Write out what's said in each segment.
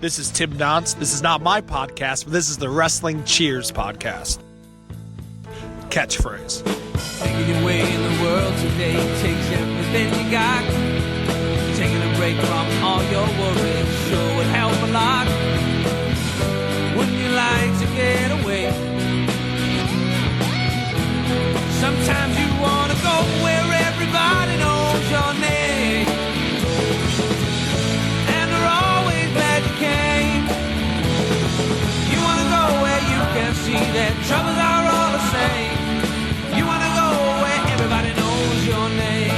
This is Tim Nance. This is not my podcast, but this is the Wrestling Cheers podcast. Catchphrase. Making your way in the world today takes everything you got. Taking a break from all your worries sure would help a lot. Wouldn't you like to get away? Sometimes you want to go where everybody knows your name, and they're always glad you came. You want to go where you can see that troubles are all the same. You want to go where everybody knows your name.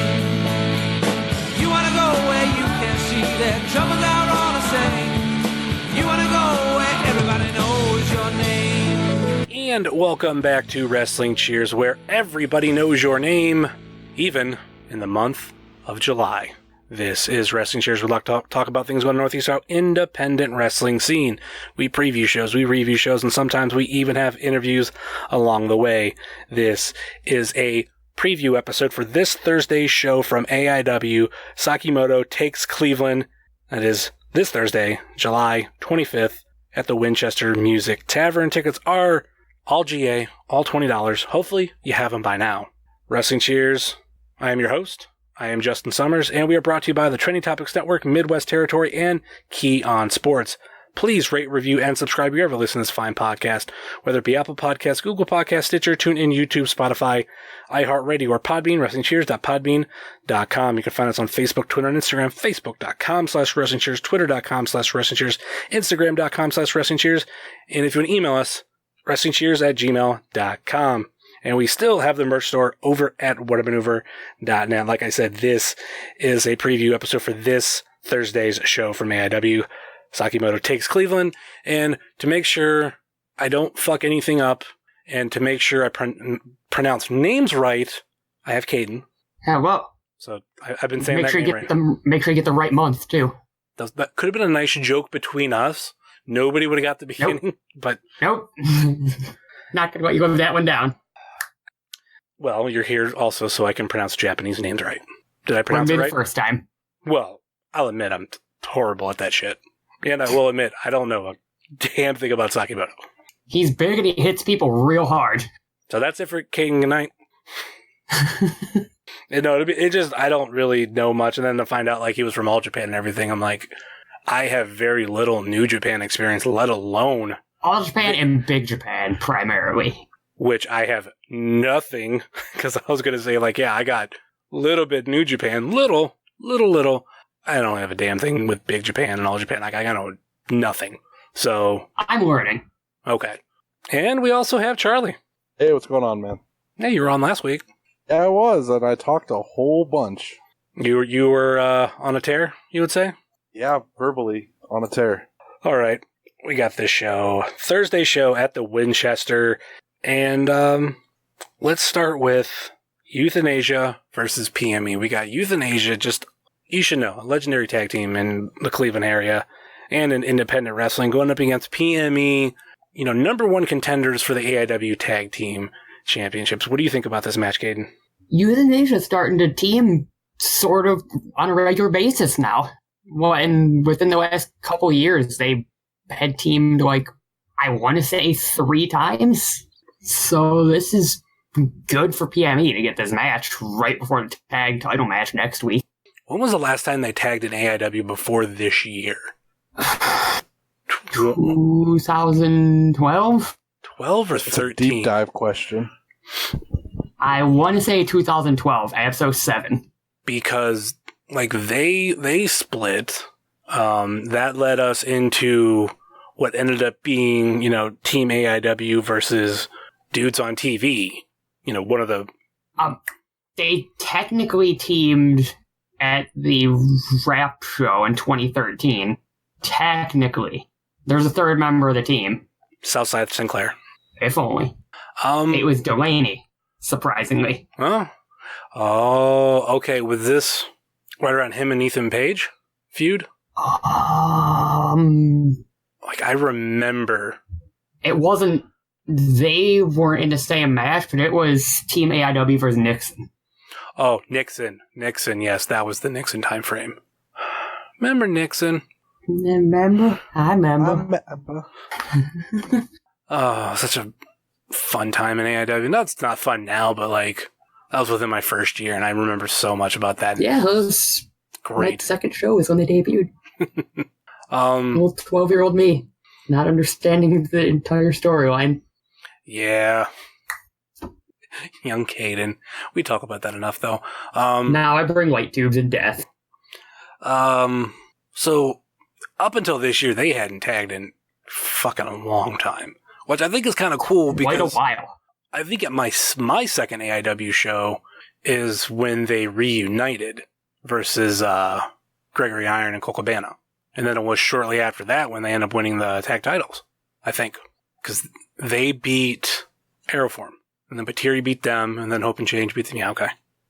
You want to go where you can see that troubles are all the same. You want to go where everybody knows your name. And welcome back to Wrestling Cheers, where everybody knows your name, even in the month of July. This is Wrestling Cheers. We'd like to talk about things about the Northeast Ohio independent wrestling scene. We preview shows, we review shows, and sometimes we even have interviews along the way. This is a preview episode for this Thursday's show from AIW, Sekimoto Takes Cleveland. That is this Thursday, July 25th, at the Winchester Music Tavern. Tickets are all GA, all $20. Hopefully you have them by now. Wrestling Cheers. I am your host. I am Justin Summers, and we are brought to you by the Trending Topics Network, Midwest Territory, and Key on Sports. Please rate, review, and subscribe wherever you listen to this fine podcast, whether it be Apple Podcasts, Google Podcasts, Stitcher, TuneIn, YouTube, Spotify, iHeartRadio, or Podbean, WrestlingCheers.podbean.com. You can find us on Facebook, Twitter, and Instagram, Facebook.com/WrestlingCheers, Twitter.com/WrestlingCheers, Instagram.com/WrestlingCheers, and if you want to email us, WrestlingCheers@gmail.com. And we still have the merch store over at whatamaneuver.net. Like I said, this is a preview episode for this Thursday's show from AIW, Sekimoto Takes Cleveland. And to make sure I don't fuck anything up, and to make sure I pronounce names right, I have Kayden. Yeah, well. So I've been saying make that sure name you right. Make sure you get the right month, too. That could have been a nice joke between us. Nobody would have got the beginning, Nope. but... Nope. Not going to let you live that one down. Well, you're here also so I can pronounce Japanese names right. Did I pronounce it right? The first time. Well, I'll admit I'm horrible at that shit. And I will admit I don't know a damn thing about Sekimoto. He's big and he hits people real hard. So that's it for King tonight. It just, I don't really know much. And then to find out like he was from All Japan and everything, I'm like, I have very little New Japan experience, let alone All Japan and Big Japan, primarily. Which I have nothing, because I was going to say, like, yeah, I got a little bit New Japan, little. I don't have a damn thing with Big Japan and All Japan. Like, I know nothing. So. I'm learning. Okay. And we also have Charly. Hey, what's going on, man? Yeah, you were on last week. Yeah, I was, and I talked a whole bunch. You were on a tear, you would say? Yeah, verbally on a tear. All right. We got this show. Thursday show at the Winchester. And let's start with Euthanasia versus PME. We got Euthanasia, just, you should know, a legendary tag team in the Cleveland area and in independent wrestling, going up against PME, number one contenders for the AIW Tag Team Championships. What do you think about this match, Kayden? Euthanasia's starting to team sort of on a regular basis now. Well, and within the last couple years, they had teamed, like, I want to say 3 times. So this is good for PME to get this match right before the tag title match next week. When was the last time they tagged in AIW before this year? 2012? 12 or 13? Deep dive question. I want to say 2012, episode 7. Because, like, they split. That led us into what ended up being, Team AIW versus Dudes on TV. One of the... They technically teamed at the Rap Show in 2013. Technically. There's a third member of the team. Southside Sinclair. If only. It was Delaney, surprisingly. Oh, okay. Was this right around him and Ethan Page feud? Like, I remember. It wasn't... They weren't in the same match, but it was Team AIW versus Nixon. Oh, Nixon. Yes, that was the Nixon time frame. Remember Nixon? Remember? I remember. Oh, such a fun time in AIW. That's not fun now, but like that was within my first year, and I remember so much about that. Yeah, it was Great. my second show was when they debuted. Old 12-year-old me, not understanding the entire storyline. Yeah. Young Kayden. We talk about that enough, though. Now I bring light tubes in death. So, up until this year, they hadn't tagged in fucking a long time, which I think is kind of cool because Quite a while. I think at my second AIW show is when they reunited versus Gregory Iron and Colt Cabana. And then it was shortly after that when they ended up winning the tag titles, I think. Because they beat Aeroform. And then Batiri beat them, and then Hope and Change beat them. Yeah, okay.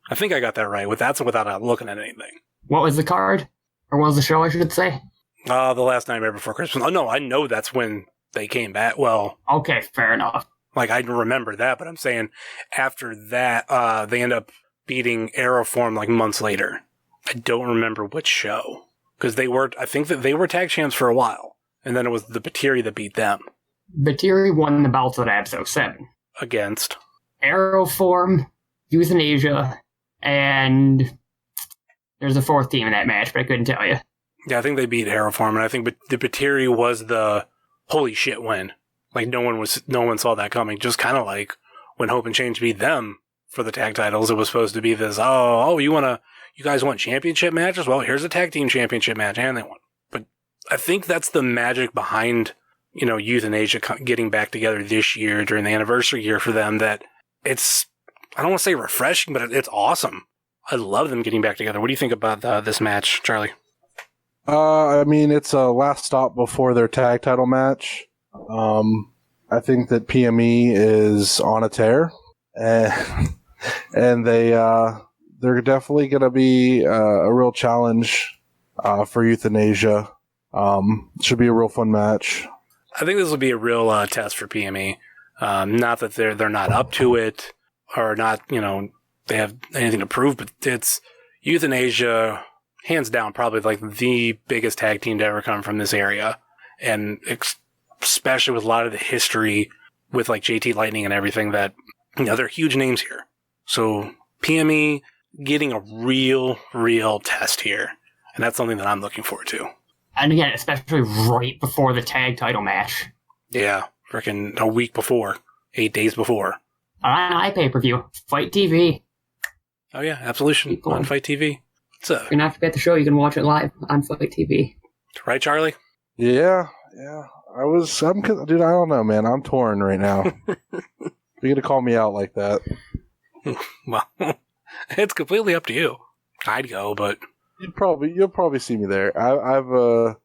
I think I got that right. That's without looking at anything. What was the card? Or what was the show, I should say? The last Nightmare Before Christmas. Oh, no, I know that's when they came back. Well... Okay, fair enough. Like, I remember that, but I'm saying after that, they end up beating Aeroform like months later. I don't remember which show. Because I think that they were tag champs for a while. And then it was the Batiri that beat them. Batiri won the belts at episode 7. Against? Aeroform, Euthanasia, and there's a fourth team in that match, but I couldn't tell you. Yeah, I think they beat Aeroform, and I think the Batiri was the holy shit win. Like, no one saw that coming. Just kind of like when Hope and Change beat them for the tag titles, it was supposed to be this, you guys want championship matches? Well, here's a tag team championship match, and they won. But I think that's the magic behind, Euthanasia getting back together this year during the anniversary year for them, that it's, I don't want to say refreshing, but it's awesome. I love them getting back together. What do you think about this match, Charlie? I mean, it's a last stop before their tag title match. I think that PME is on a tear, and they're definitely going to be a real challenge for Euthanasia. Should be a real fun match. I think this will be a real test for PME. Not that they're not up to it or not, they have anything to prove, but it's Euthanasia, hands down, probably like the biggest tag team to ever come from this area. And especially with a lot of the history with like JT Lightning and everything that, they're huge names here. So PME getting a real test here. And that's something that I'm looking forward to. And again, especially right before the tag title match. Yeah, freaking a week before, 8 days before. On iPay-per-view, Fight TV. Oh yeah, Absolution on Fight TV. You're going to have to be at the show, you can watch it live on Fight TV. Right, Charlie? Yeah. Dude, I don't know, man. I'm torn right now. You're going to call me out like that. Well, it's completely up to you. I'd go, but you'll probably see me there. I'm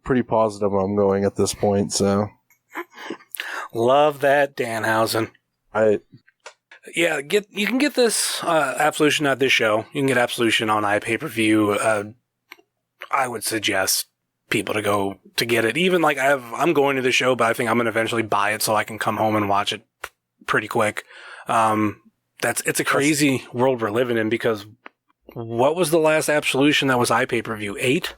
pretty positive I'm going at this point. So love that Danhausen. Yeah, you can get this Absolution at this show. You can get Absolution on iPay-per-view. I would suggest people to go to get it. Even like I'm going to the show, but I think I'm going to eventually buy it so I can come home and watch it pretty quick. It's a crazy world we're living in, because what was the last Absolution that was iPay-per-view? 8?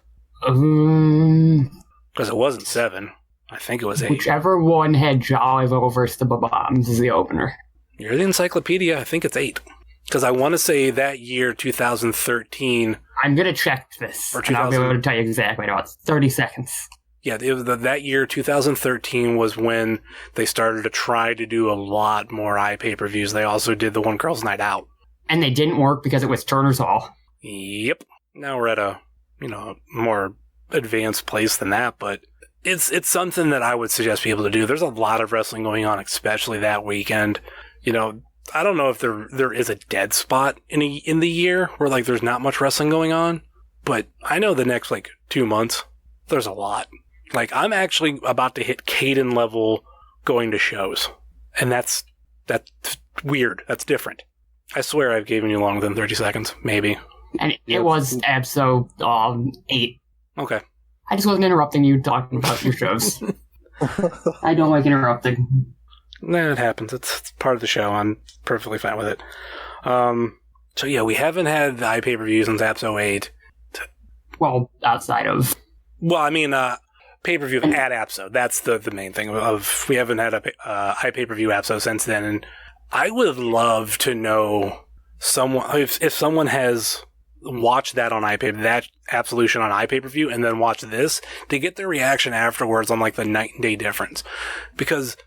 Because it wasn't 7. I think it was 8. Whichever one had Jollyville versus the Bombs is the opener. You're the encyclopedia. I think it's 8. Because I want to say that year, 2013. I'm going to check this, and I'll be able to tell you exactly in about 30 seconds. Yeah, that year, 2013, was when they started to try to do a lot more iPay-per-views. They also did the One Girls Night Out. And they didn't work because it was Turner's Hall. Yep. Now we're at a, more advanced place than that, but it's something that I would suggest people to do. There's a lot of wrestling going on, especially that weekend. I don't know if there is a dead spot in the year where like there's not much wrestling going on, but I know the next like 2 months there's a lot. Like I'm actually about to hit Kayden level going to shows, and that's weird. That's different. I swear I've given you longer than 30 seconds, maybe. And it was episode 8. Okay. I just wasn't interrupting you talking about your shows. I don't like interrupting. Nah, it happens. It's part of the show. I'm perfectly fine with it. So yeah, we haven't had the iPay-per-view since episode 8. Well, outside of Well, I mean, pay-per-view at APSO. That's the main thing. We haven't had a pay-per-view APSO since then, and I would love to know if someone has watched that on iPay, that Absolution on iPay-per-view, and then watch this, to get their reaction afterwards on like the night and day difference. Because,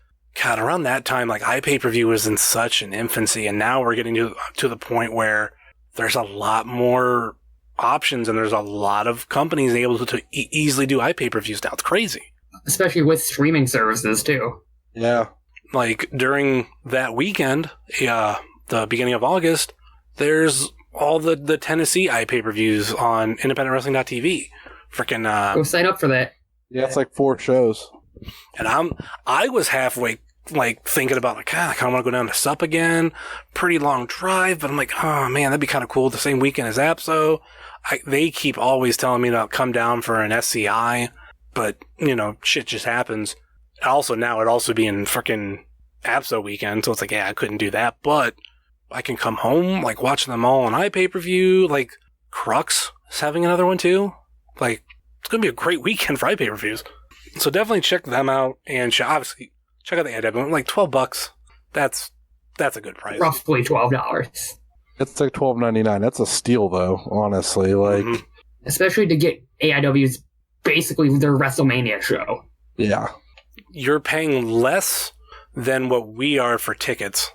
God, around that time, like iPay-per-view was in such an infancy, and now we're getting to the point where there's a lot more options, and there's a lot of companies able to easily do iPay-per-views now. It's crazy. Especially with streaming services, too. Yeah. Like, during that weekend, the beginning of August, there's all the Tennessee iPay-per-views on independentwrestling.tv. Freaking, go sign up for that. Yeah, it's like 4 shows. And I was halfway, like, thinking about, like, I kind of want to go down to SUP again. Pretty long drive, but I'm like, oh, man, that'd be kind of cool the same weekend as APSO. They keep always telling me to come down for an SCI, but, you know, shit just happens. Also, now it'd also be in freaking APSO weekend, so it's like, yeah, I couldn't do that, but I can come home, like, watch them all on iPay-per-view. Like, Crux is having another one, too. Like, it's going to be a great weekend for iPay-per-views. So definitely check them out, and obviously check out the AW. Like, $12, that's a good price. Roughly $12. It's like $12.99. That's a steal, though, honestly. Like, especially to get AIW's basically their WrestleMania show. Yeah. You're paying less than what we are for tickets,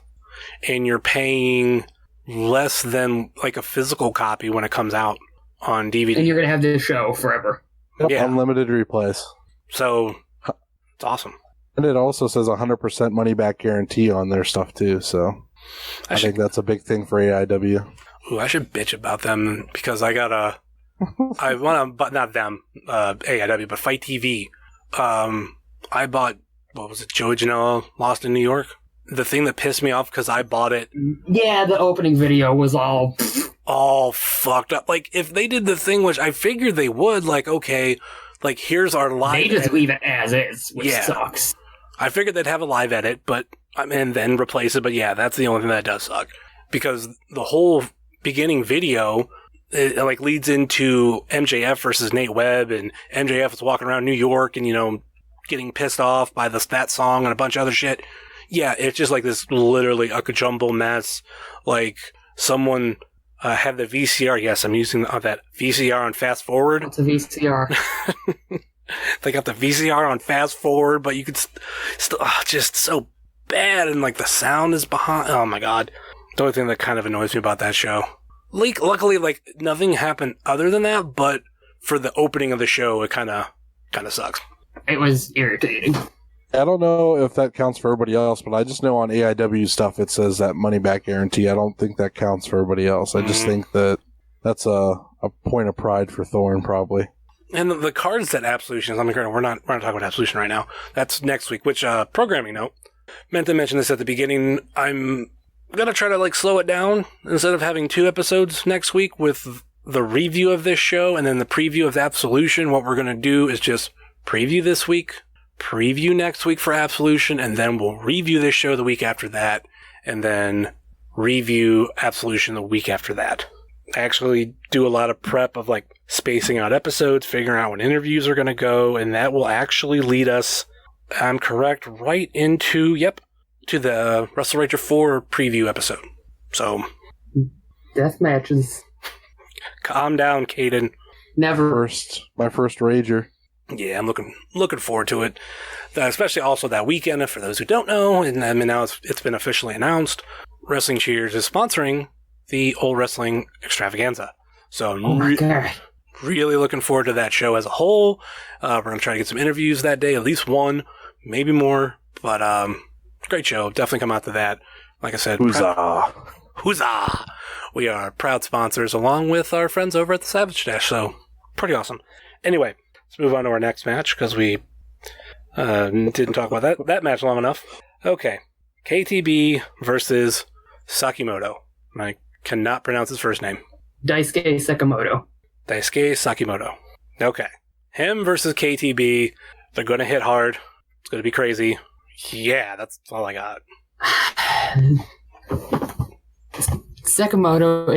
and you're paying less than like a physical copy when it comes out on DVD. And you're going to have this show forever. Yep, yeah. Unlimited replays. So, it's awesome. And it also says 100% money back guarantee on their stuff, too, so I think that's a big thing for AIW. Ooh, I should bitch about them, because I got I want to, but not them, AIW, but Fight TV. I bought, what was it, Joey Janela Lost in New York? The thing that pissed me off, because I bought it. Yeah, the opening video was all fucked up. Like, if they did the thing, which I figured they would, like, okay, like, here's our live They just edit. leave it as is, which sucks. I figured they'd have a live edit, but, and then replace it, but yeah, that's the only thing that does suck. Because the whole beginning video, it like leads into MJF versus Nate Webb, and MJF is walking around New York and, you know, getting pissed off by that song and a bunch of other shit. Yeah, it's just like this literally a jumble mess. Like, someone had the VCR. Yes, I'm using that VCR on fast forward. It's a VCR. They got the VCR on fast forward, but you could still just so bad, and like the sound is behind. Oh my god. The only thing that kind of annoys me about that show. Luckily, like, nothing happened other than that, but for the opening of the show, it kind of sucks. It was irritating. I don't know if that counts for everybody else, but I just know on AIW stuff it says that money back guarantee. I don't think that counts for everybody else. I just think that that's a point of pride for Thorne, probably. And the cards that Absolution is, we're not talking about Absolution right now. That's next week, which, programming note, meant to mention this at the beginning. I'm going to try to, like, slow it down instead of having 2 episodes next week with the review of this show and then the preview of Absolution. What we're going to do is just preview this week, preview next week for Absolution, and then we'll review this show the week after that, and then review Absolution the week after that. I actually do a lot of prep of, like, spacing out episodes, figuring out when interviews are going to go, and that will actually lead us, I'm correct, right into, to the Wrestle Rager 4 preview episode. So, Death matches. Calm down, Kayden. Never. My first Rager. Yeah, I'm looking forward to it. Especially also that weekend, for those who don't know, and I mean, now it's been officially announced, Wrestling Cheers is sponsoring the Old Wrestling Extravaganza. So I'm really looking forward to that show as a whole. We're going to try to get some interviews that day, at least one, maybe more. But great show. Definitely come out to that. Like I said, Huzzah. Huzzah! We are proud sponsors along with our friends over at the Savage Dash. So pretty awesome. Anyway, let's move on to our next match because we didn't talk about that match long enough. Okay. KTB versus Sekimoto. I cannot pronounce his first name. Daisuke Sekimoto. Daisuke Sekimoto. Okay. Him versus KTB. They're going to hit hard. It's going to be crazy. Yeah, that's all I got. Sekimoto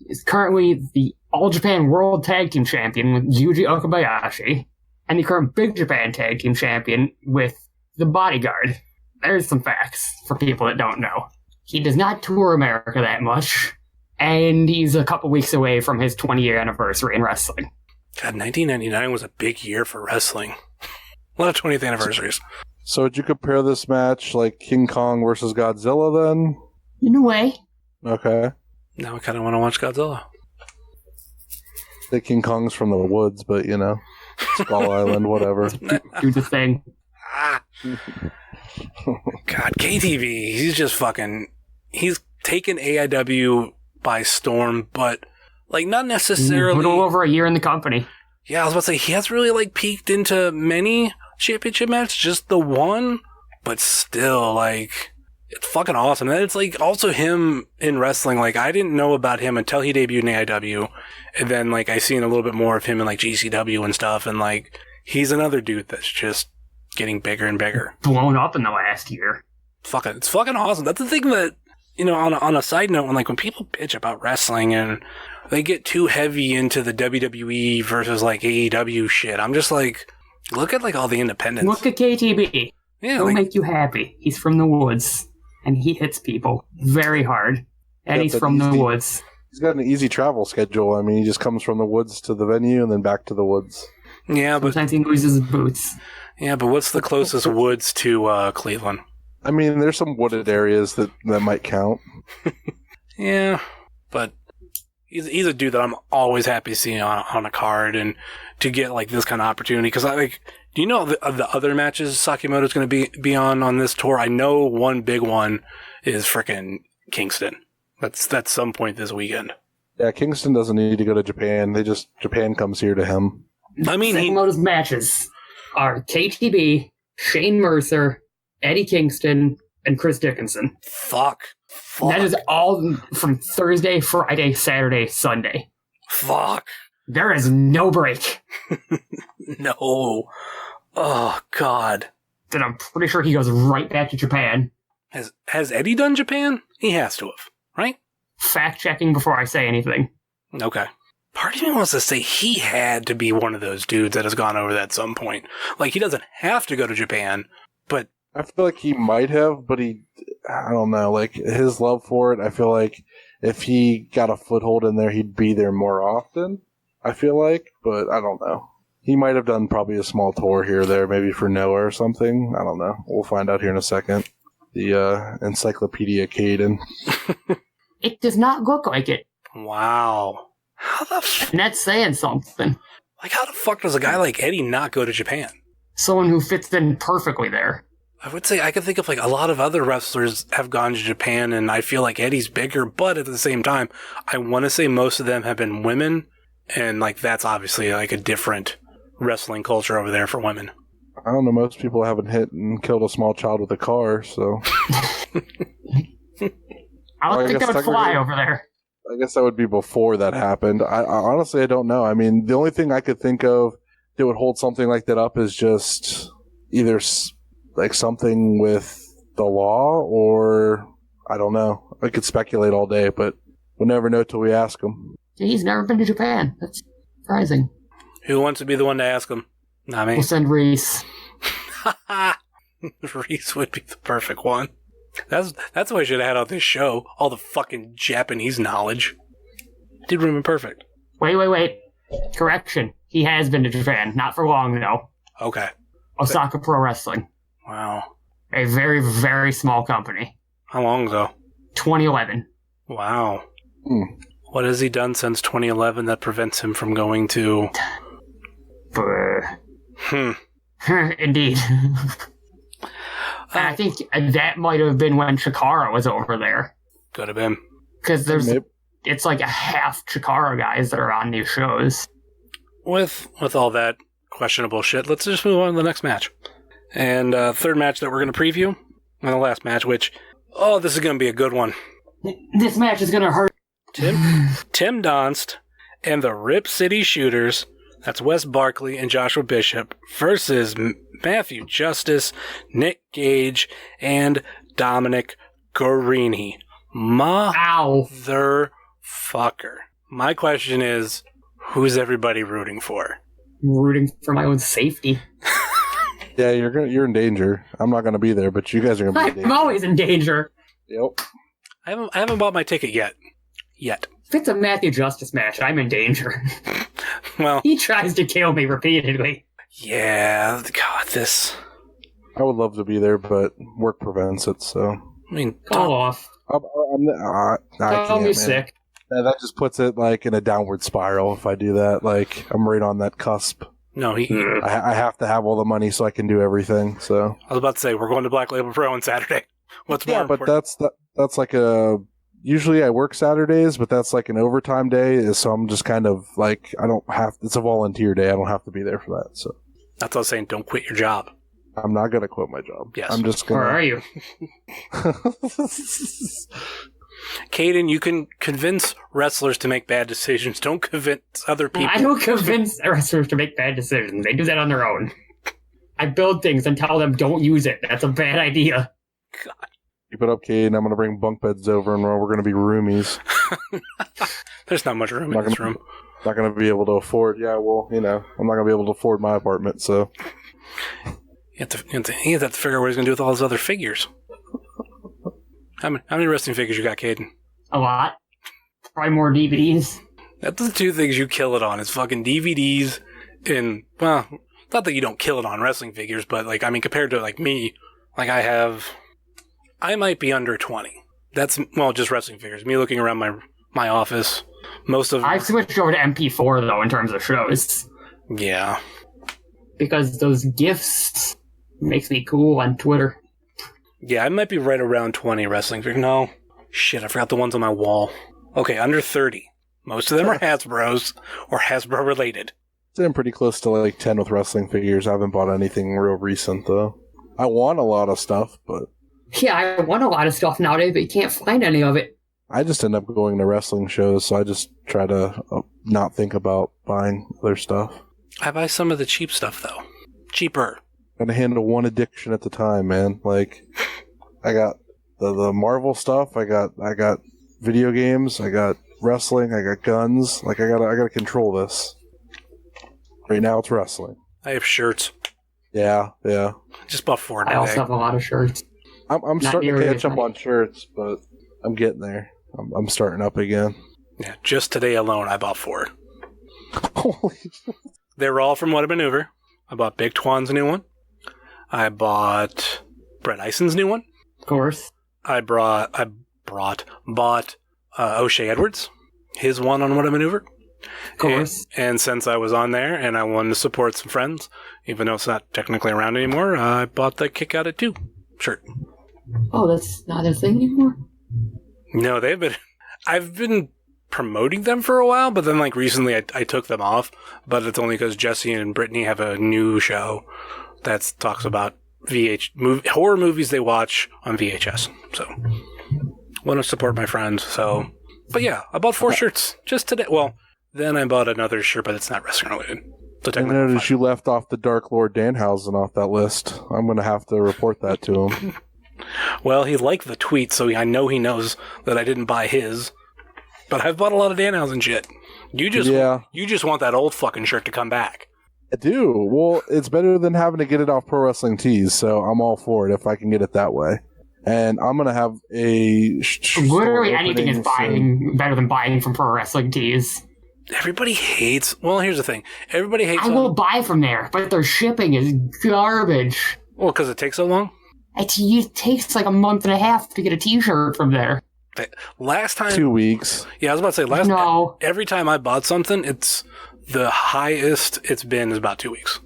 is currently the All Japan World Tag Team Champion with Yuji Okabayashi, and the current Big Japan Tag Team Champion with The Bodyguard. There's some facts for people that don't know. He does not tour America that much, and he's a couple weeks away from his 20-year anniversary in wrestling. God, 1999 was a big year for wrestling. A lot of 20th anniversaries. So would you compare this match like King Kong versus Godzilla then? In a way. Okay. Now I kind of want to watch Godzilla. The King Kong's from the woods, but Skull Island, whatever. Do the thing. God, KTV, he's just he's taken AIW by storm, but not necessarily. A little over a year in the company. Yeah, I was about to say, he hasn't really peaked into many championship matches, just the one, but still, it's fucking awesome. And it's also him in wrestling. I didn't know about him until he debuted in AIW, and then I seen a little bit more of him in GCW and stuff, and he's another dude that's just getting bigger and bigger. Blown up in the last year. It's fucking awesome. That's the thing that, on a side note, when people bitch about wrestling and they get too heavy into the WWE versus AEW shit, I'm just look at all the independents. Look at KTB. Yeah, He'll make you happy. He's from the woods, and he hits people very hard. And he's from the woods. He's got an easy travel schedule. I mean, he just comes from the woods to the venue and then back to the woods. Yeah, but sometimes he loses his boots. Yeah, but what's the closest woods to Cleveland? I mean, there's some wooded areas that might count. Yeah, but he's a dude that I'm always happy seeing on a card, and to get this kind of opportunity. Because do you know the other matches Sekimoto's going to be on this tour? I know one big one is frickin' Kingston. That's some point this weekend. Yeah, Kingston doesn't need to go to Japan. Japan comes here to him. I mean, Sekimoto's matches are KTB, Shane Mercer, Eddie Kingston, and Chris Dickinson. Fuck. That is all from Thursday, Friday, Saturday, Sunday. Fuck. There is no break. No. Oh, God. Then I'm pretty sure he goes right back to Japan. Has Eddie done Japan? He has to have, right? Fact checking before I say anything. Okay. Part of me wants to say he had to be one of those dudes that has gone over that at some point. He doesn't have to go to Japan, but... I feel like he might have, but I don't know, his love for it, I feel like if he got a foothold in there, he'd be there more often, I feel like, but I don't know. He might have done probably a small tour here or there, maybe for Noah or something. I don't know. We'll find out here in a second. The Encyclopedia Kayden. It does not look like it. Wow. How the And that's saying something. How the fuck does a guy like Eddie not go to Japan? Someone who fits in perfectly there. I would say I could think of a lot of other wrestlers have gone to Japan, and I feel like Eddie's bigger, but at the same time, I want to say most of them have been women, and that's obviously a different wrestling culture over there for women. I don't know, most people haven't hit and killed a small child with a car, so... I don't think that would fly over there. I guess that would be before that happened. I honestly, I don't know. I mean, the only thing I could think of that would hold something like that up is just either something with the law, or I don't know. I could speculate all day, but we'll never know till we ask him. He's never been to Japan. That's surprising. Who wants to be the one to ask him? Not me. We'll send Reese. Reese would be the perfect one. That's why I should have had on this show. All the fucking Japanese knowledge. Did would have been perfect. Wait. Correction. He has been to Japan. Not for long, though. Okay. Osaka Pro Wrestling. Wow. A very, very small company. How long ago? 2011. Wow. What has he done since 2011 that prevents him from going to... Indeed. I think that might have been when Chikara was over there. Could have been. Because it's a half Chikara guys that are on these shows. With all that questionable shit, let's just move on to the next match. And third match that we're going to preview, and the last match, which, this is going to be a good one. This match is going to hurt. Tim Donst and the Rip City Shooters, that's Wes Barkley and Joshua Bishop, versus Matthew Justice, Nick Gage, and Dominic Guarini. Motherfucker. My question is, who's everybody rooting for? Rooting for my own safety. Yeah, you're in danger. I'm not gonna be there, but you guys are gonna be in danger. I'm always in danger. Yep. I haven't bought my ticket yet. If it's a Matthew Justice match, I'm in danger. Well, He tries to kill me repeatedly. yeah, God, this... I would love to be there, but work prevents it, so... I mean, Call off. I Call can't, me man. sick. That just puts it, like, in a downward spiral if I do that. Like, I'm right on that cusp. no, I have to have all the money so I can do everything, so... I was about to say, we're going to Black Label Pro on Saturday. What's more Yeah, but important? that's like a... Usually I work Saturdays, but that's like an overtime day, so I'm just kind of, like, I don't have... It's a volunteer day. I don't have to be there for that, so... That's what I was saying, don't quit your job. I'm not going to quit my job. Yes. I'm just going Where to... are you? Kayden, you can convince wrestlers to make bad decisions. Don't convince other people. I don't convince wrestlers to make bad decisions. They do that on their own. I build things and tell them don't use it. That's a bad idea. God. Keep it up, Kate. I'm going to bring bunk beds over, and we're going to be roomies. There's not much room in this room. Not going to be able to afford... Yeah, well, I'm not going to be able to afford my apartment, so... You have to figure out what he's going to do with all his other figures. How many wrestling figures you got, Kayden? A lot. Probably more DVDs. That's the two things you kill it on. Is fucking DVDs and, well, not that you don't kill it on wrestling figures, but, like, I mean, compared to, like, me, like, I might be under 20. That's, well, just wrestling figures. Me looking around my office, most of... I've switched over to MP4, though, in terms of shows. Yeah. Because those GIFs makes me cool on Twitter. Yeah, I might be right around 20 wrestling figures. No. Shit, I forgot the ones on my wall. Okay, under 30. Most of them are Hasbro's or Hasbro related. I'm pretty close to like 10 with wrestling figures. I haven't bought anything real recent, though. I want a lot of stuff, but... Yeah, I want a lot of stuff nowadays, but you can't find any of it. I just end up going to wrestling shows, so I just try to not think about buying other stuff. I buy some of the cheap stuff, though. Cheaper. Gotta handle one addiction at the time, man. Like, I got the Marvel stuff, I got video games, I got wrestling, I got guns. Like, I gotta control this. Right now, it's wrestling. I have shirts. Yeah. Just bought 4 I also today. have a lot of shirts. I'm Not starting to nearly catch as up many. on shirts, but I'm getting there. I'm starting up again. Yeah, just today alone, I bought 4. Holy They were all from What a Maneuver. I bought Big Twan's new one. I bought Brett Ison's new one. Of course. I bought O'Shea Edwards, his one on What a Maneuver. Of course. And since I was on there and I wanted to support some friends, even though it's not technically around anymore, I bought the Kick Out at 2 shirt. Oh, that's not a thing anymore? No, I've been promoting them for a while, but then like recently I took them off, but it's only because Jesse and Brittany have a new show that talks about horror movies they watch on VHS. So, want to support my friends. So, but yeah, I bought 4 shirts just today. Well, then I bought another shirt, but it's not wrestling related. So I technically, noticed you left off the Dark Lord Danhausen off that list. I'm going to have to report that to him. well, he liked the tweet, so I know he knows that I didn't buy his. But I've bought a lot of Danhausen shit. You just want that old fucking shirt to come back. I do. Well, it's better than having to get it off Pro Wrestling Tees, so I'm all for it if I can get it that way. And I'm going to have a... Literally anything is better than buying from Pro Wrestling Tees. Everybody hates... Well, here's the thing. Everybody hates... I will buy from there, but their shipping is garbage. Well, because it takes so long? It takes like a month and a half to get a t-shirt from there. Last time... 2 weeks. Yeah, I was about to say, No. every time I bought something, it's the highest it's been is about 2 weeks.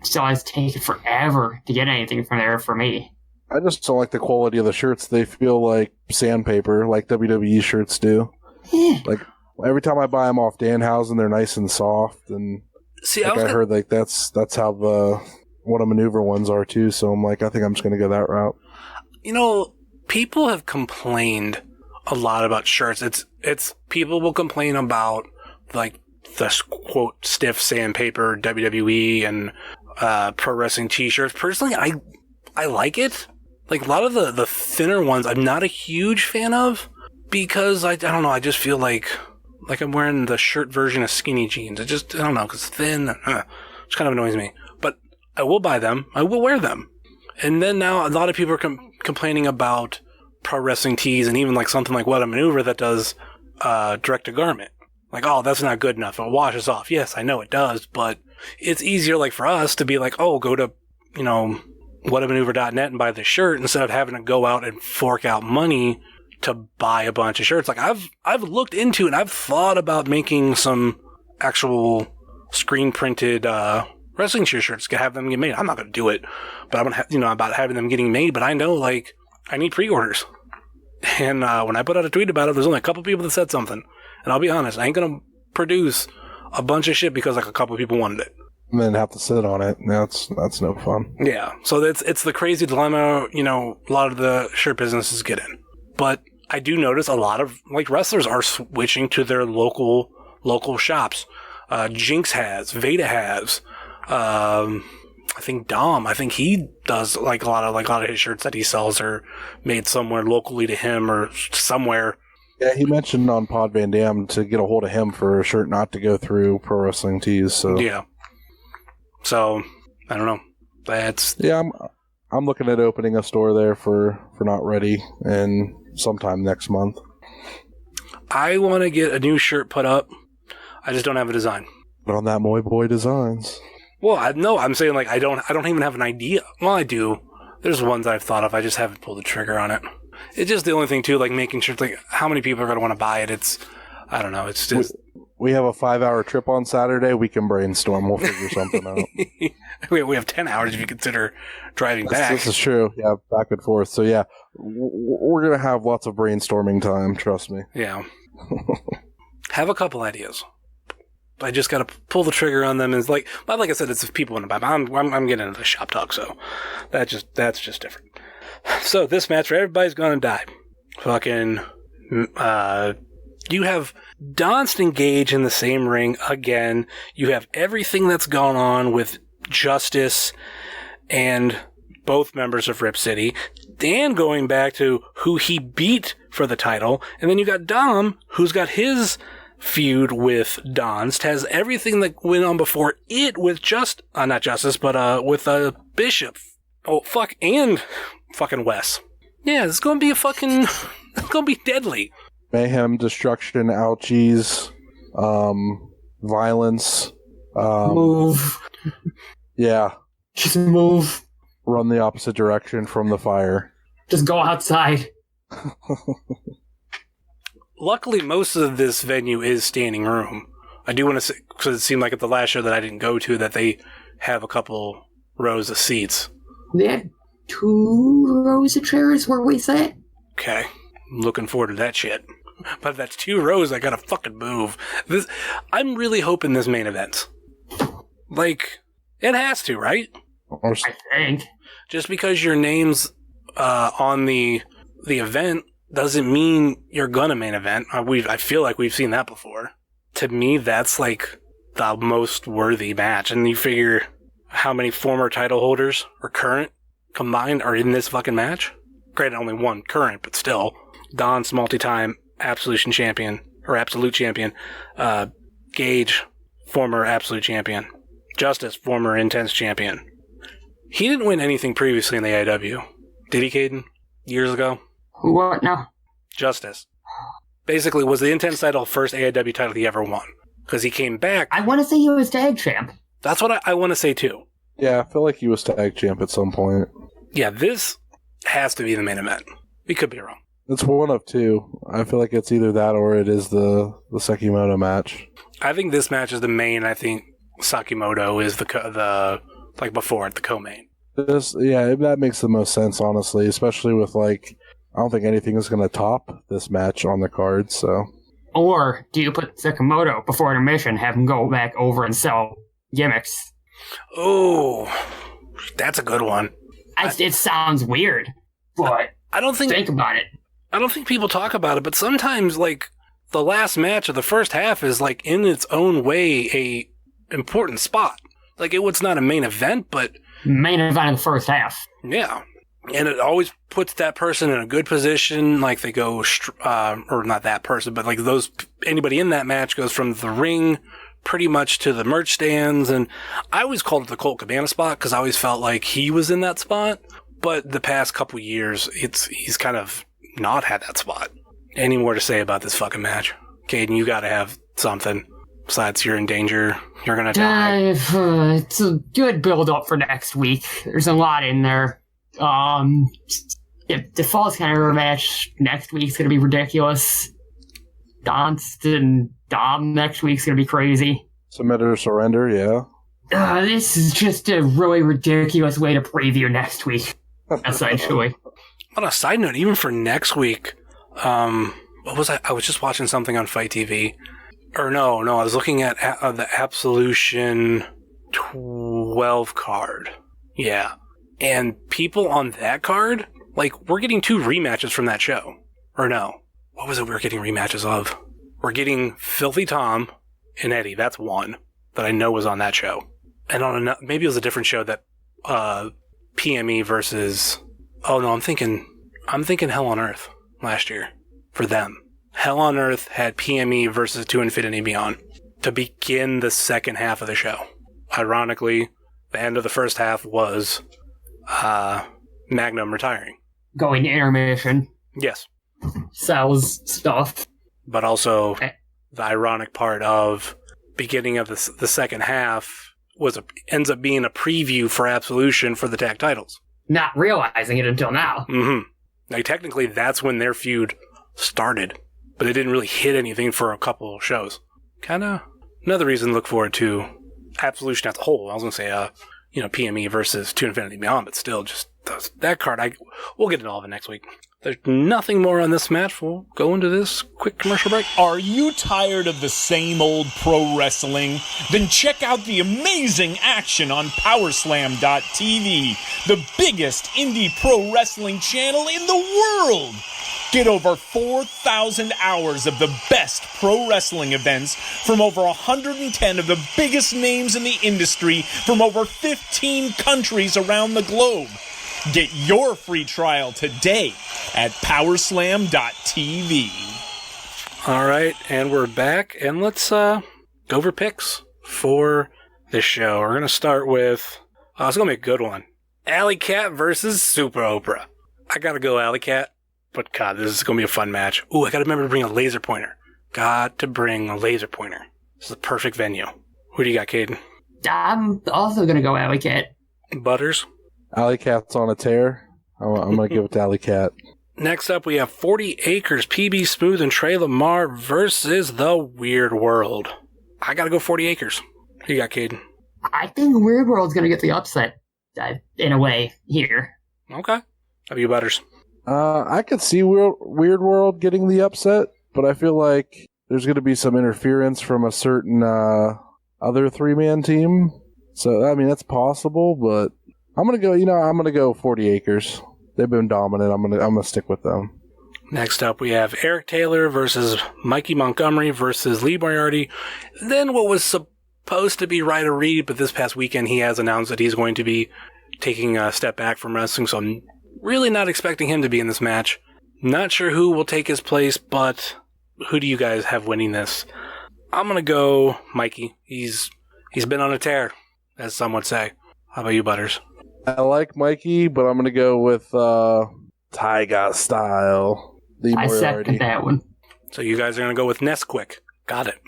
So it's taken forever to get anything from there for me. I just don't like the quality of the shirts. They feel like sandpaper, like WWE shirts do. Like, every time I buy them off Danhausen, they're nice and soft. And See, like I heard like that's how the What a Maneuver ones are too. So I'm like, I think I'm just going to go that route. You know, people have complained a lot about shirts. It's people will complain about like the quote stiff sandpaper WWE and pro wrestling t-shirts. Personally, I like it. Like a lot of the thinner ones, I'm not a huge fan of because I don't know. I just feel like like I'm wearing the shirt version of skinny jeans. It just, I don't know, because it's thin, which kind of annoys me. But I will buy them. I will wear them. And then now a lot of people are complaining about pro wrestling tees and even like something like What a Maneuver that does direct to garment. Like, oh, that's not good enough. It washes off. Yes, I know it does, but it's easier like for us to be like, oh, go to, whatamaneuver.net and buy the shirt instead of having to go out and fork out money to buy a bunch of shirts. Like I've looked into and I've thought about making some actual screen printed wrestling cheer shirts to have them get made. I'm not going to do it, but I'm going to about having them getting made. But I know like I need pre-orders. And when I put out a tweet about it, there's only a couple people that said something. And I'll be honest, I ain't going to produce a bunch of shit because like a couple people wanted it. And then have to sit on it. That's no fun. Yeah. So it's the crazy dilemma, a lot of the shirt businesses get in. But I do notice a lot of like wrestlers are switching to their local shops. Jinx has, Veda has, I think Dom, he does like a lot of his shirts that he sells are made somewhere locally to him or somewhere. Yeah, he mentioned on Pod Van Dam to get a hold of him for a shirt not to go through Pro Wrestling Tees. So yeah. So I don't know. I'm looking at opening a store there for Not Ready and sometime next month. I want to get a new shirt put up. I just don't have a design. On that Moy Boy Designs. Well, I'm saying like I don't even have an idea. Well, I do. There's ones I've thought of. I just haven't pulled the trigger on it. It's just the only thing too, like making sure like how many people are going to want to buy it. I don't know. It's just we have a 5-hour trip on Saturday. We can brainstorm. We'll figure something out. We have 10 hours if you consider driving back. This is true. Yeah, back and forth. So yeah, we're going to have lots of brainstorming time. Trust me. Yeah. Have a couple ideas. I just got to pull the trigger on them. It's like I said, it's if people want to buy. I'm getting into the shop talk, so that's just different. So this match where everybody's gonna die. Fucking, you have Donst and Gage in the same ring again. You have everything that's gone on with Justice and both members of Rip City. Dan going back to who he beat for the title, and then you got Dom, who's got his feud with Donst, has everything that went on before it with not Justice, but with Bishop. Oh fuck, and fucking Wes. Yeah, it's gonna be it's gonna be deadly. Mayhem, destruction, ouchies, violence. Move. Yeah. Just move. Run the opposite direction from the fire. Just go outside. Luckily, most of this venue is standing room. I do want to say, because it seemed like at the last show that I didn't go to, that they have a couple rows of seats. They had 2 rows of chairs where we sat. Okay. I'm looking forward to that shit. But if that's 2 rows, I gotta fucking move. I'm really hoping this main event. Like, it has to, right? I think. Just because your name's on the event doesn't mean you're gonna main event. I feel like we've seen that before. To me, that's like the most worthy match. And you figure how many former title holders or current combined are in this fucking match? Granted, only one current, but still. Don's multi-time absolute champion. Gage, former absolute champion. Justice, former intense champion. He didn't win anything previously in the AIW. Did he, Kayden? Years ago? What now? Justice. Basically, was the intense title first AIW title he ever won. Because he came back. I want to say he was tag champ. That's what I want to say, too. Yeah, I feel like he was tag champ at some point. Yeah, this has to be the main event. We could be wrong. It's one of 2. I feel like it's either that or it is the Sekimoto match. I think this match is the main. I think Sekimoto is the like before it, the co-main. That makes the most sense, honestly, especially with like, I don't think anything is going to top this match on the card, so. Or do you put Sekimoto before intermission, have him go back over and sell gimmicks? Oh, that's a good one. It sounds weird, but I don't think about it. I don't think people talk about it, but sometimes like the last match of the first half is like in its own way a important spot. Like it's not a main event, but main event of the first half. Yeah, And it always puts that person in a good position. Like they go, or not that person, but like anybody in that match goes from the ring pretty much to the merch stands. And I always called it the Colt Cabana spot because I always felt like he was in that spot. But the past couple years, he's kind of not had that spot. Any more to say about this fucking match? Kayden, you gotta have something. Besides, you're in danger. You're gonna die. It's a good build up for next week. There's a lot in there. If the Falls Counter match next week's gonna be ridiculous. Dom next week's gonna be crazy. Submit or surrender, yeah. This is just a really ridiculous way to preview next week, essentially. On a side note, even for next week, what was I was just watching something on Fight TV. Or no, I was looking at the Absolution 12 card. Yeah. And people on that card, like, we're getting 2 rematches from that show. Or no. What was it we were getting rematches of? We're getting Filthy Tom and Eddie. That's one that I know was on that show. And on maybe it was a different show that PME versus... Oh, no, I'm thinking Hell on Earth last year for them. Hell on Earth had PME versus To Infinity and Beyond to begin the second half of the show. Ironically, the end of the first half was Magnum retiring. Going to intermission. Yes. Sells stuff. But also, the ironic part of beginning of the second half ends up being a preview for Absolution for the tag titles. Not realizing it until now. Mm-hmm. Like, technically, that's when their feud started. But it didn't really hit anything for a couple shows. Kind of another reason to look forward to Absolution as a whole. I was going to say, PME versus To Infinity and Beyond, but still, just that card, we'll get into all of it next week. There's nothing more on this match. We'll go into this quick commercial break. Are you tired of the same old pro wrestling? Then check out the amazing action on Powerslam.tv, the biggest indie pro wrestling channel in the world. Get over 4,000 hours of the best pro wrestling events from over 110 of the biggest names in the industry from over 15 countries around the globe. Get your free trial today at Powerslam.tv. All right, and we're back, and let's go over picks for this show. We're going to start with, it's going to be a good one. Alley Cat versus Super Oprah. I got to go Alley Cat. But God, this is going to be a fun match. Ooh, I got to remember to bring a laser pointer. Got to bring a laser pointer. This is the perfect venue. Who do you got, Kayden? I'm also going to go Alley Cat. Butters? Alley Cat's on a tear. I'm going to give it to Alley Cat. Next up, we have 40 Acres, PB Smooth, and Trey Lamar versus The Weird World. I got to go 40 Acres. Who you got, Kayden? I think Weird World's going to get the upset, in a way, here. Okay. How about you, Butters? I could see Weird World getting the upset, but I feel like there's going to be some interference from a certain other 3-man team. So, I mean, that's possible, but I'm going to go 40 Acres. They've been dominant. I'm going to stick with them. Next up, we have Eric Taylor versus Mikey Montgomery versus Lee Moriarty. Then what was supposed to be Ryder Reed, but this past weekend he has announced that he's going to be taking a step back from wrestling, so I'm really not expecting him to be in this match. Not sure who will take his place, but who do you guys have winning this? I'm going to go Mikey. He's been on a tear, as some would say. How about you, Butters? I like Mikey, but I'm going to go with Tyga style. I second that one. So you guys are going to go with Nesquik. Got it.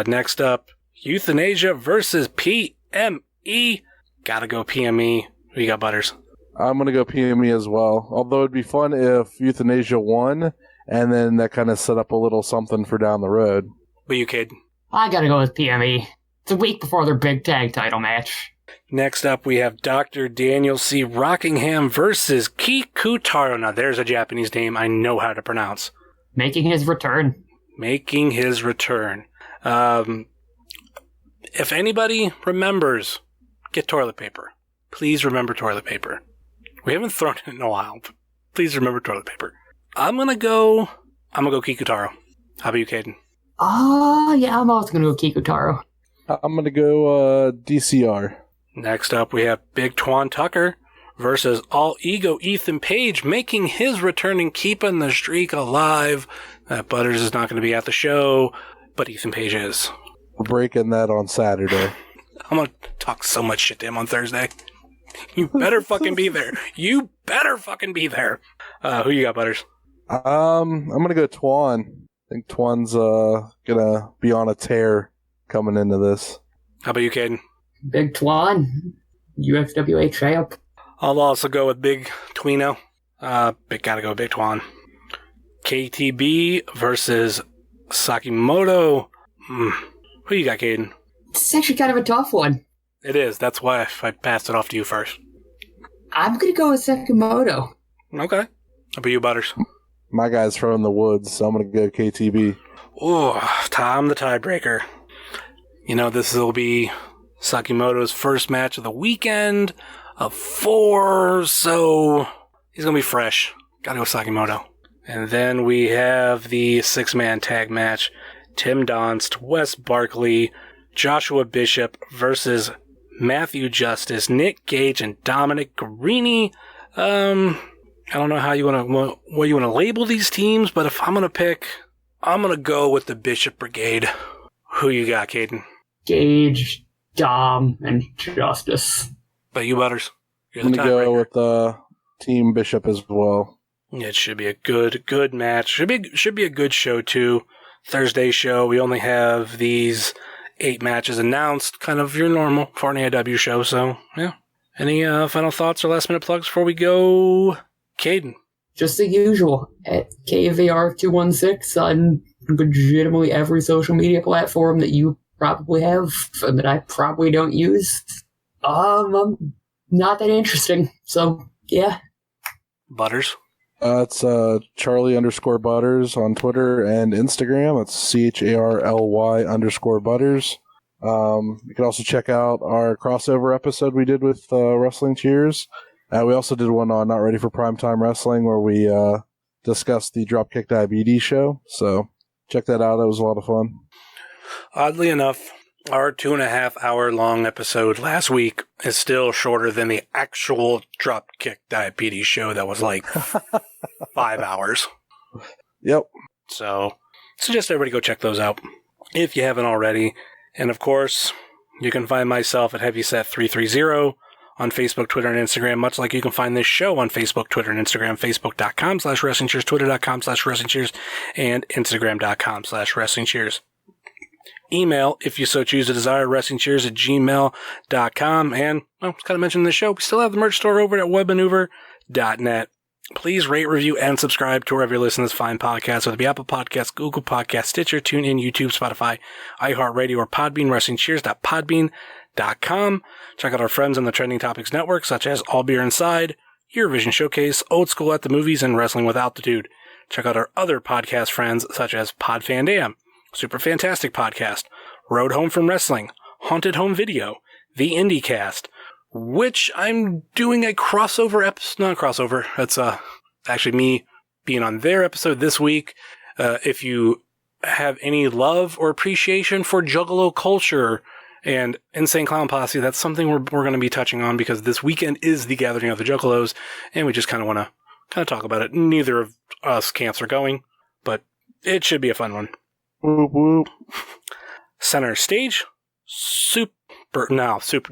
Next up, Euthanasia versus PME. Gotta go PME. Who you got, Butters? I'm going to go PME as well. Although it'd be fun if Euthanasia won, and then that kind of set up a little something for down the road. But you, Kayden? I gotta go with PME. It's a week before their big tag title match. Next up, we have Dr. Daniel C. Rockingham versus Kikutaro. Now, there's a Japanese name I know how to pronounce. Making his return. If anybody remembers, get toilet paper. Please remember toilet paper. We haven't thrown it in a while, but please remember toilet paper. I'm gonna go Kikutaro. How about you, Kayden? Yeah, I'm also gonna go Kikutaro. I'm going to go DCR. Next up, we have Big Twan Tucker versus All Ego Ethan Page, making his return and keeping the streak alive. Butters is not going to be at the show, but Ethan Page is. We're breaking that on Saturday. I'm going to talk so much shit to him on Thursday. You better fucking be there. You better fucking be there. Who you got, Butters? I'm going to go Twan. I think Twan's going to be on a tear coming into this. How about you, Kayden? Big Twan, UFWA champ. I'll also go with Big Twino. Gotta go Big Twan. KTB versus Sekimoto. Who you got, Kayden? It's actually kind of a tough one. It is. That's why I passed it off to you first. I'm going to go with Sekimoto. Okay. How about you, Butters? My guy's from the woods, so I'm going to go KTB. Ooh, Tom the tiebreaker. You know, this will be Sekimoto's first match of the weekend of 4, so he's going to be fresh. Gotta go Sekimoto. And then we have the 6-man tag match. Tim Donst, Wes Barkley, Joshua Bishop versus Matthew Justice, Nick Gage, and Dominic Guarini. I don't know how you want to label these teams, but if I'm going to pick, I'm going to go with the Bishop Brigade. Who you got, Kayden? Gage, Dom, and Justice. But you, Butters? You're I'm the going to go tiebreaker. with Team Bishop as well. It should be a good match. Should be a good show, too. Thursday show, we only have these 8 matches announced, kind of your normal for an AIW show, so, yeah. Any final thoughts or last-minute plugs before we go? Kayden? Just the usual, at KVR216 on legitimately every social media platform that you probably have, and that I probably don't use. I'm not that interesting, so, yeah. Butters? It's Charly _Butters on Twitter and Instagram. It's CHARLY_Butters. You can also check out our crossover episode we did with Wrestling Cheers. We also did one on Not Ready for Primetime Wrestling where we discussed the Dropkick Diabetes show. So check that out. It was a lot of fun. Oddly enough, our 2.5-hour long episode last week is still shorter than the actual Dropkick Diabetes show that was like 5 hours. Yep. So, suggest everybody go check those out if you haven't already. And of course, you can find myself at HeavySet330 on Facebook, Twitter, and Instagram, much like you can find this show on Facebook, Twitter, and Instagram, Facebook.com/WrestlingCheers, Twitter.com/WrestlingCheers, and Instagram.com/WrestlingCheers. Email, if you so choose to desire, WrestlingCheers@gmail.com. And, well, just kind of mentioned in the show, we still have the merch store over at webmaneuver.net. Please rate, review, and subscribe to wherever you listen to this fine podcast, whether it be Apple Podcasts, Google Podcasts, Stitcher, TuneIn, YouTube, Spotify, iHeartRadio, or Podbean, WrestlingCheers.podbean.com. Check out our friends on the Trending Topics Network, such as All Beer Inside, Eurovision Showcase, Old School at the Movies, and Wrestling with Altitude. Check out our other podcast friends, such as Podfandam, Super Fantastic Podcast, Road Home from Wrestling, Haunted Home Video, The IndieCast, which I'm doing a crossover episode, not a crossover, that's actually me being on their episode this week. If you have any love or appreciation for Juggalo culture and Insane Clown Posse, that's something we're going to be touching on because this weekend is the gathering of the Juggalos, and we just kind of want to talk about it. Neither of us camps are going, but it should be a fun one. Whoop, whoop. Center stage,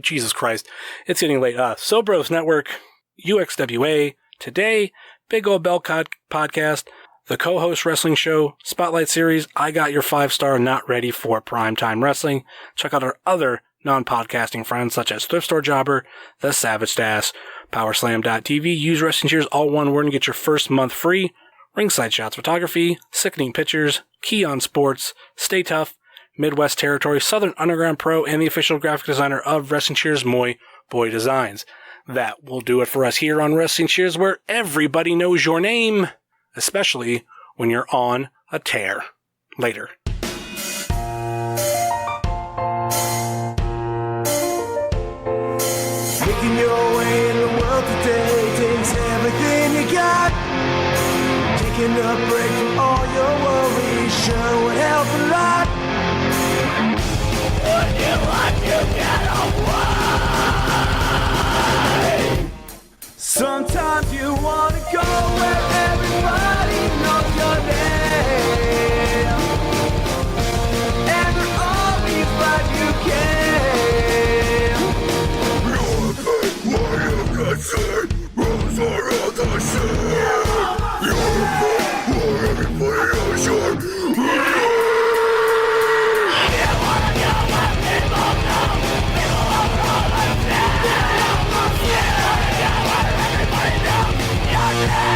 Jesus Christ, it's getting late. Sobros Network, UXWA, Today, Big Old Bell Podcast, the co-host wrestling show, Spotlight Series, I Got Your 5-Star, Not Ready for Primetime Wrestling. Check out our other non-podcasting friends such as Thrift Store Jobber, The Savage Stash, Powerslam.tv, use Wrestling Cheers, all one word, and get your first month free. Ringside Shots Photography, Sickening Pictures, Key on Sports, Stay Tough, Midwest Territory, Southern Underground Pro, and the official graphic designer of Wrestling Cheers, Moy Boy Designs. That will do it for us here on Wrestling Cheers, where everybody knows your name, especially when you're on a tear. Later. Making your way in the world today takes everything you got. Taking a break from all your worries sure would help a lot. Would you like to get away? Yeah.